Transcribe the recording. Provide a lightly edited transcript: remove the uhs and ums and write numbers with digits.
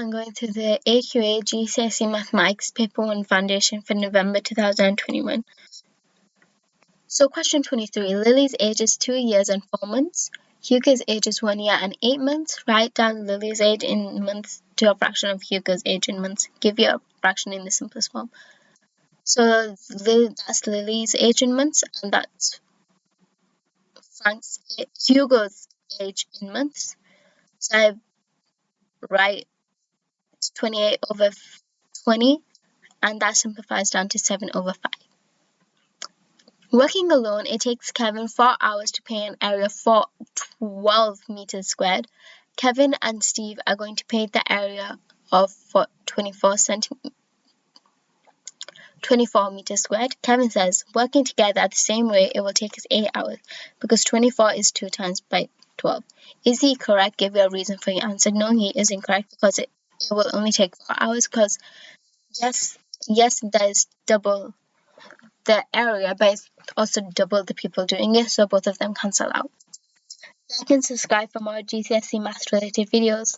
I'm going through the AQA GCSE Mathematics Paper 1 Foundation for November 2021. So question 23, Lily's age is 2 years and 4 months. Hugo's age is 1 year and 8 months. Write down Lily's age in months to a fraction of Hugo's age in months. Give you a fraction in the simplest form. So that's Lily's age in months, and that's Hugo's age in months. So I write 28 over 20, and that simplifies down to 7 over 5. Working alone, it takes Kevin 4 hours to paint an area for 12 meters squared. Kevin and Steve are going to paint the area of 24 meters squared. Kevin says, working together at the same rate, it will take us 8 hours because 24 is 2 times by 12. Is he correct? Give your reason for your answer. No, he is incorrect because it will only take 4 hours because yes, there's double the area, but it's also double the people doing it, so both of them cancel out. Like and subscribe for more GCSE math related videos.